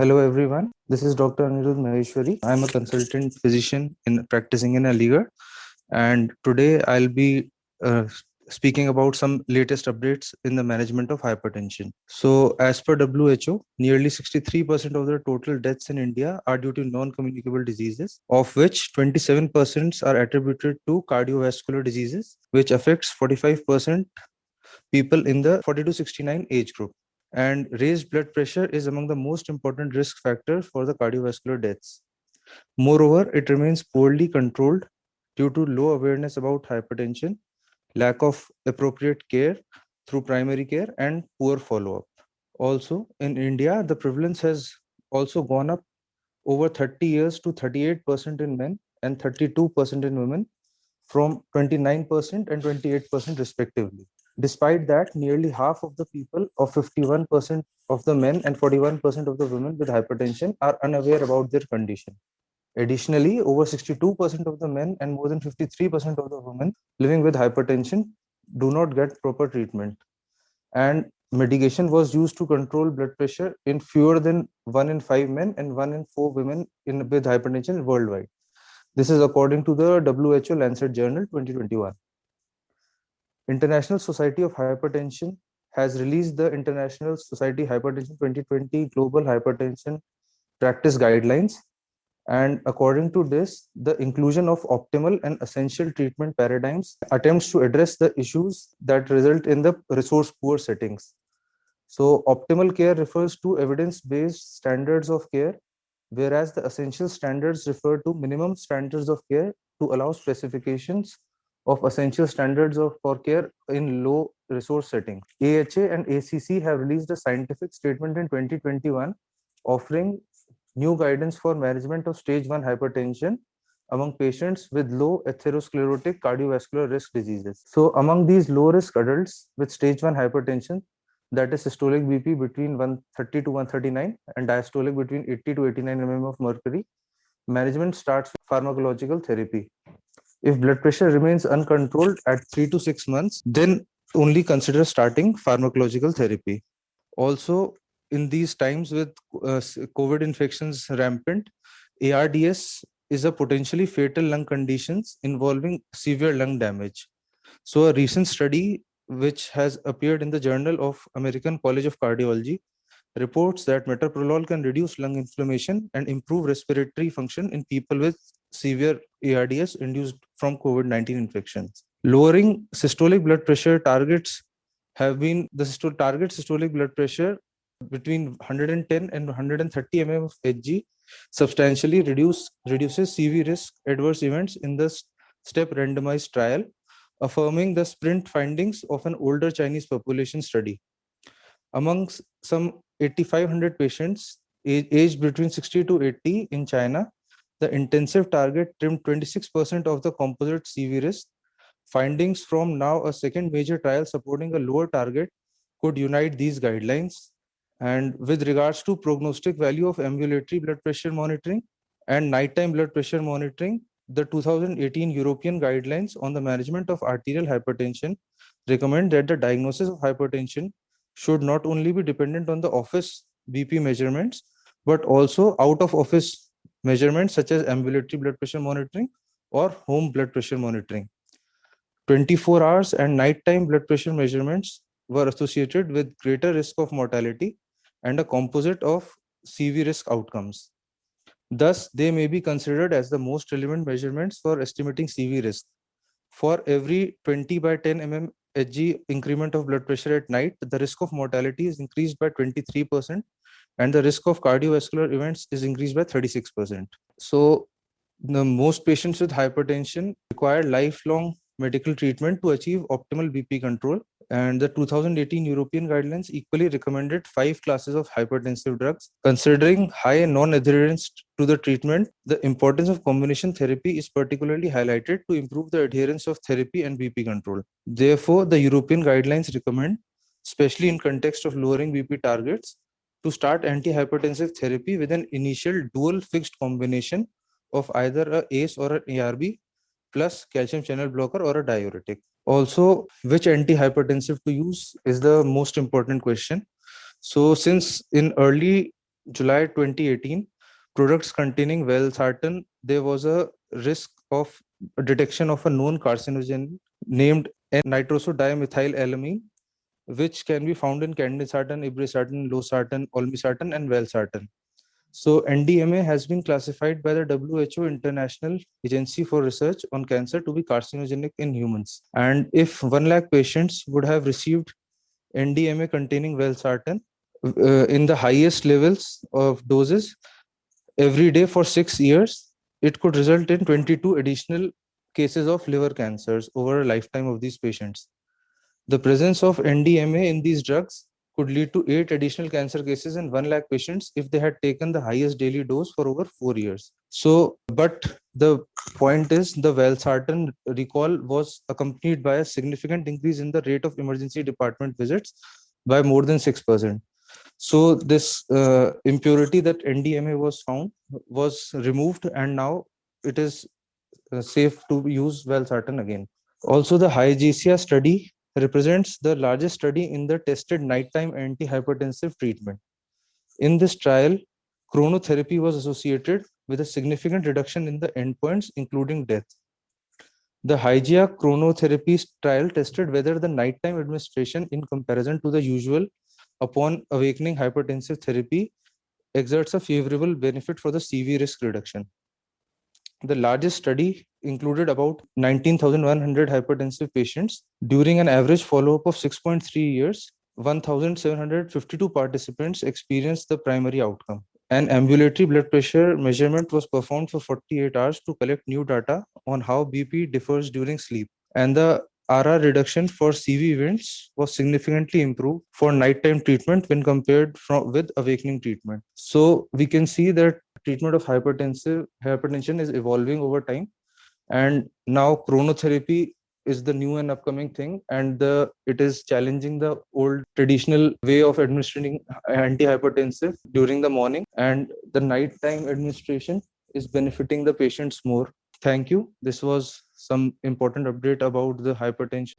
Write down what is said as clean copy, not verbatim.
Hello everyone. This is Dr. Aniruddha Maheshwari. I'm a consultant physician in practicing in Aligarh, and today I'll be speaking about some latest updates in the management of hypertension. So, as per WHO, nearly 63% of the total deaths in India are due to non-communicable diseases, of which 27% are attributed to cardiovascular diseases, which affects 45% people in the 40 to 69 age group. And raised blood pressure is among the most important risk factors for the cardiovascular deaths. Moreover, it remains poorly controlled due to low awareness about hypertension, lack of appropriate care through primary care, and poor follow up. Also, in India, the prevalence has also gone up over 30 years to 38% in men and 32% in women, from 29% and 28% respectively. Despite that, nearly half of the people, of 51% of the men and 41% of the women with hypertension, are unaware about their condition. Additionally, over 62% of the men and more than 53% of the women living with hypertension do not get proper treatment. And medication was used to control blood pressure in fewer than 1 in 5 men and 1 in 4 women with hypertension worldwide. This is according to the WHO Lancet Journal 2021. International Society of Hypertension has released the International Society Hypertension 2020 Global Hypertension Practice Guidelines. And according to this, the inclusion of optimal and essential treatment paradigms attempts to address the issues that result in the resource poor settings. So optimal care refers to evidence-based standards of care, whereas the essential standards refer to minimum standards of care to allow specifications of essential standards for care in low resource settings. AHA and ACC have released a scientific statement in 2021 offering new guidance for management of stage 1 hypertension among patients with low atherosclerotic cardiovascular risk diseases. So among these low risk adults with stage 1 hypertension, that is systolic BP between 130 to 139 and diastolic between 80 to 89 mm of mercury, management starts with pharmacological therapy. If blood pressure remains uncontrolled at 3 to 6 months, then only consider starting pharmacological therapy. Also, in these times with COVID infections rampant, ARDS is a potentially fatal lung condition involving severe lung damage. So a recent study which has appeared in the Journal of American College of Cardiology reports that metoprolol can reduce lung inflammation and improve respiratory function in people with severe ARDS induced from COVID-19 infections. Lowering systolic blood pressure targets have been target systolic blood pressure between 110 and 130 mm of Hg substantially reduces CV risk adverse events in the STEP randomized trial, affirming the sprint findings of an older Chinese population study. Among some 8,500 patients aged between 60 to 80 in China, the intensive target trimmed 26% of the composite CV risk. Findings from now a second major trial supporting a lower target could unite these guidelines. And with regards to prognostic value of ambulatory blood pressure monitoring and nighttime blood pressure monitoring, the 2018 European guidelines on the management of arterial hypertension recommend that the diagnosis of hypertension should not only be dependent on the office BP measurements, but also out of office measurements such as ambulatory blood pressure monitoring or home blood pressure monitoring. 24 hours and nighttime blood pressure measurements were associated with greater risk of mortality and a composite of CV risk outcomes. Thus, they may be considered as the most relevant measurements for estimating CV risk. For every 20 by 10 mm Hg increment of blood pressure at night, the risk of mortality is increased by 23% and the risk of cardiovascular events is increased by 36%. So, the most patients with hypertension require lifelong medical treatment to achieve optimal BP control. And the 2018 European guidelines equally recommended 5 classes of hypertensive drugs. Considering high non-adherence to the treatment, the importance of combination therapy is particularly highlighted to improve the adherence of therapy and BP control. Therefore, the European guidelines recommend, especially in context of lowering BP targets, to start antihypertensive therapy with an initial dual fixed combination of either a ACE or an ARB plus calcium channel blocker or a diuretic. Also, which antihypertensive to use is the most important question. So since in early July 2018, products containing valsartan, there was a risk of detection of a known carcinogen named nitrosodimethylamine, which can be found in candesartan, irbesartan, losartan, olmesartan, and valsartan. So NDMA has been classified by the WHO International Agency for Research on Cancer to be carcinogenic in humans. And if 1 lakh patients would have received NDMA containing valsartan in the highest levels of doses every day for 6 years, it could result in 22 additional cases of liver cancers over a lifetime of these patients. The presence of NDMA in these drugs could lead to 8 additional cancer cases in 1 lakh patients if they had taken the highest daily dose for over 4 years. So, but the point is, the valsartan recall was accompanied by a significant increase in the rate of emergency department visits by more than 6%. So this impurity that NDMA was found was removed, and now it is safe to use valsartan again. Also, the HYGEIA study represents the largest study in the tested nighttime antihypertensive treatment. In this trial, chronotherapy was associated with a significant reduction in the endpoints, including death. The HYGEIA chronotherapy trial tested whether the nighttime administration, in comparison to the usual upon awakening hypertensive therapy, exerts a favorable benefit for the CV risk reduction. The largest study included about 19,100 hypertensive patients. During an average follow-up of 6.3 years, 1,752 participants experienced the primary outcome. An ambulatory blood pressure measurement was performed for 48 hours to collect new data on how BP differs during sleep. And the RR reduction for CV events was significantly improved for nighttime treatment when compared with awakening treatment. So we can see that treatment of hypertension is evolving over time, and now chronotherapy is the new and upcoming thing, and it is challenging the old traditional way of administering antihypertensive during the morning, and the nighttime administration is benefiting the patients more. Thank you. This was some important update about the hypertension.